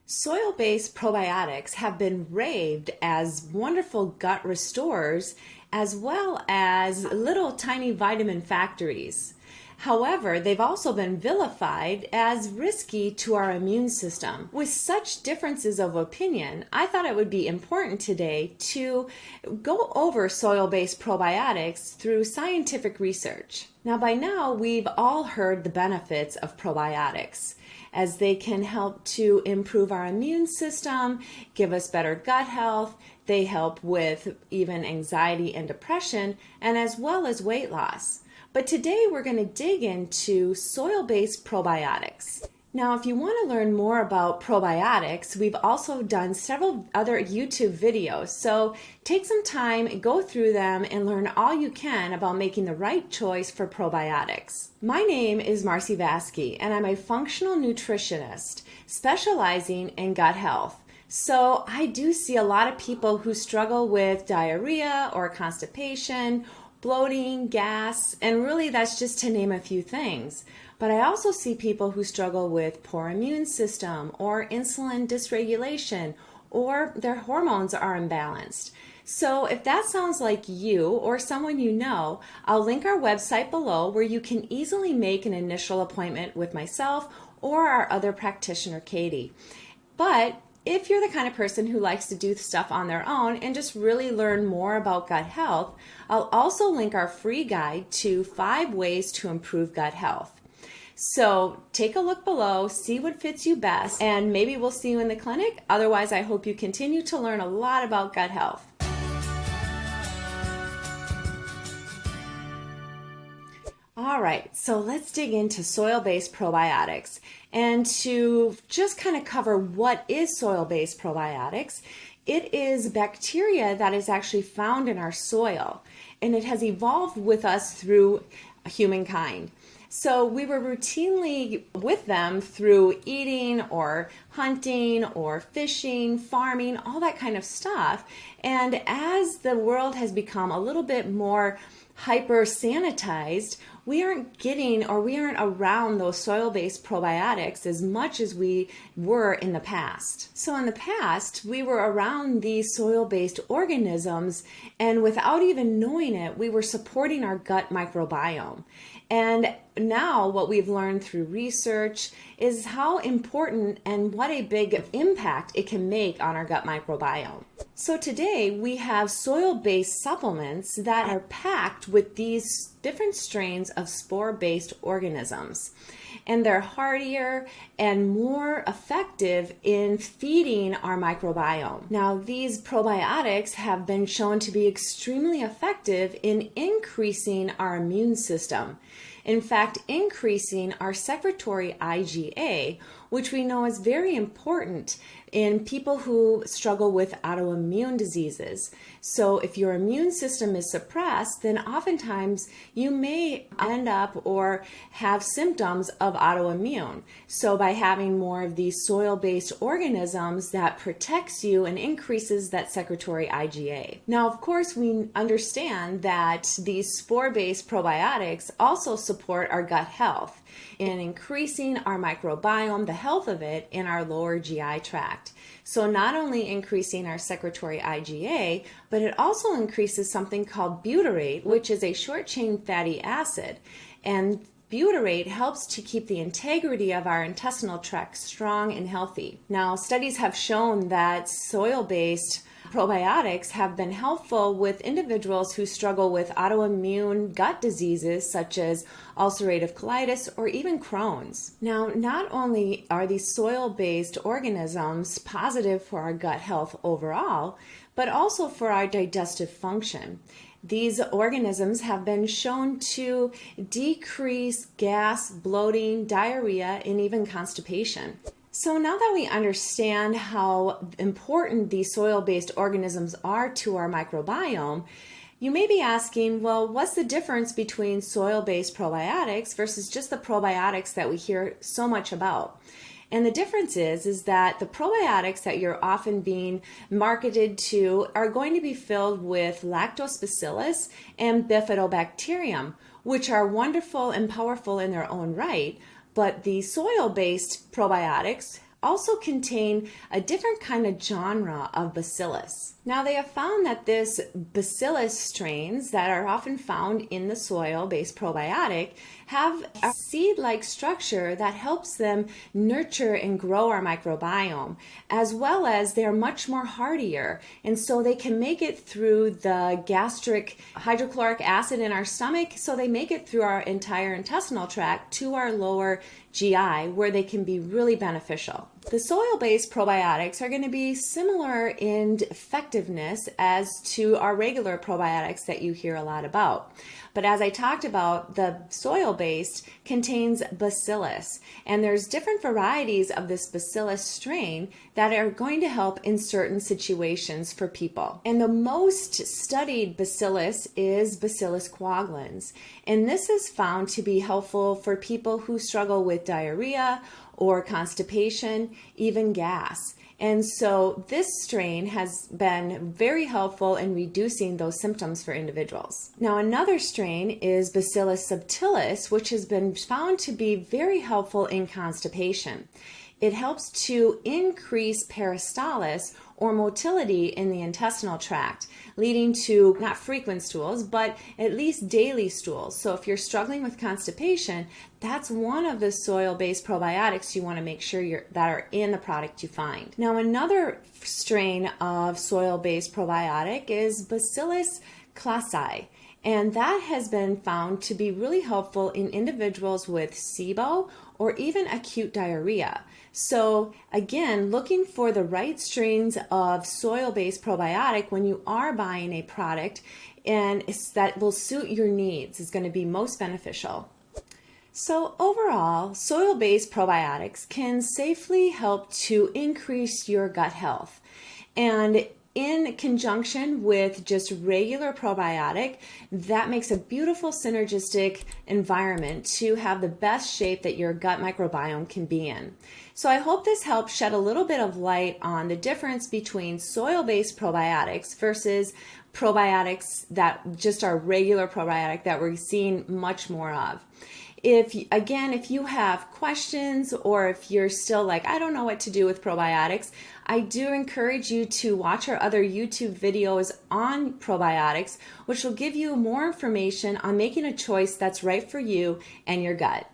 Soil-based probiotics have been raved as wonderful gut restorers as well as little tiny vitamin factories. However, they've also been vilified as risky to our immune system. With such differences of opinion, I thought it would be important today to go over soil-based probiotics through scientific research. Now, by now, we've all heard the benefits of probiotics, as they can help to improve our immune system, give us better gut health. They help with even anxiety and depression, and as well as weight loss. But today we're going to dig into soil-based probiotics. Now, if you want to learn more about probiotics, we've also done several other YouTube videos. So take some time, go through them, and learn all you can about making the right choice for probiotics. My name is Marcy Vasky, and I'm a functional nutritionist specializing in gut health. So I do see a lot of people who struggle with diarrhea or constipation, bloating, gas, and really that's just to name a few things. But I also see people who struggle with poor immune system or insulin dysregulation, or their hormones are imbalanced. So if that sounds like you or someone you know, I'll link our website below where you can easily make an initial appointment with myself or our other practitioner, Katie. But if you're the kind of person who likes to do stuff on their own and just really learn more about gut health, I'll also link our free guide to 5 ways to improve gut health. So take a look below, see what fits you best, and maybe we'll see you in the clinic. Otherwise, I hope you continue to learn a lot about gut health. All right, so let's dig into soil-based probiotics. And to just kind of cover what is soil-based probiotics, it is bacteria that is actually found in our soil, and it has evolved with us through humankind. So we were routinely with them through eating or hunting or fishing, farming, all that kind of stuff. And as the world has become a little bit more hyper sanitized, we aren't around those soil-based probiotics as much as we were in the past. So in the past, we were around these soil-based organisms, and without even knowing it, we were supporting our gut microbiome. And now what we've learned through research is how important and what a big impact it can make on our gut microbiome. So today we have soil-based supplements that are packed with these different strains of spore-based organisms. And they're hardier and more effective in feeding our microbiome. Now, these probiotics have been shown to be extremely effective in increasing our immune system. In fact, increasing our secretory IgA, which we know is very important in people who struggle with autoimmune diseases. So if your immune system is suppressed, then oftentimes you may end up or have symptoms of autoimmune. So by having more of these soil-based organisms, that protects you and increases that secretory IgA. Now, of course, we understand that these spore-based probiotics also support our gut health in increasing our microbiome, the health of it, in our lower GI tract. So not only increasing our secretory IgA, but it also increases something called butyrate, which is a short-chain fatty acid. And butyrate helps to keep the integrity of our intestinal tract strong and healthy. Now, studies have shown that soil-based probiotics have been helpful with individuals who struggle with autoimmune gut diseases such as ulcerative colitis or even Crohn's. Now, not only are these soil-based organisms positive for our gut health overall, but also for our digestive function. These organisms have been shown to decrease gas, bloating, diarrhea, and even constipation. So now that we understand how important these soil-based organisms are to our microbiome, you may be asking, well, what's the difference between soil-based probiotics versus just the probiotics that we hear so much about? And the difference is that the probiotics that you're often being marketed to are going to be filled with lactobacillus and bifidobacterium, which are wonderful and powerful in their own right. But the soil-based probiotics also contain a different kind of genre of bacillus. Now, they have found that this bacillus strains that are often found in the soil-based probiotic have a seed-like structure that helps them nurture and grow our microbiome, as well as they're much more hardier, and so they can make it through the gastric hydrochloric acid in our stomach, so they make it through our entire intestinal tract to our lower GI, where they can be really beneficial. The soil-based probiotics are going to be similar in effectiveness as to our regular probiotics that you hear a lot about. But as I talked about, the soil-based contains bacillus, and there's different varieties of this bacillus strain that are going to help in certain situations for people. And the most studied bacillus is Bacillus coagulans, and this is found to be helpful for people who struggle with diarrhea or constipation, even gas. And so this strain has been very helpful in reducing those symptoms for individuals. Now, another strain is Bacillus subtilis, which has been found to be very helpful in constipation. It helps to increase peristalsis or motility in the intestinal tract, leading to not frequent stools, but at least daily stools. So if you're struggling with constipation, that's one of the soil-based probiotics you want to make sure that are in the product you find. Now, another strain of soil-based probiotic is Bacillus clasi, and that has been found to be really helpful in individuals with SIBO or even acute diarrhea. So again, looking for the right strains of soil-based probiotic when you are buying a product and that will suit your needs is going to be most beneficial. So overall, soil-based probiotics can safely help to increase your gut health. And in conjunction with just regular probiotic, that makes a beautiful synergistic environment to have the best shape that your gut microbiome can be in. So I hope this helps shed a little bit of light on the difference between soil-based probiotics versus probiotics that just are regular probiotic that we're seeing much more of. If you have questions, or if you're still like, I don't know what to do with probiotics, I do encourage you to watch our other YouTube videos on probiotics, which will give you more information on making a choice that's right for you and your gut.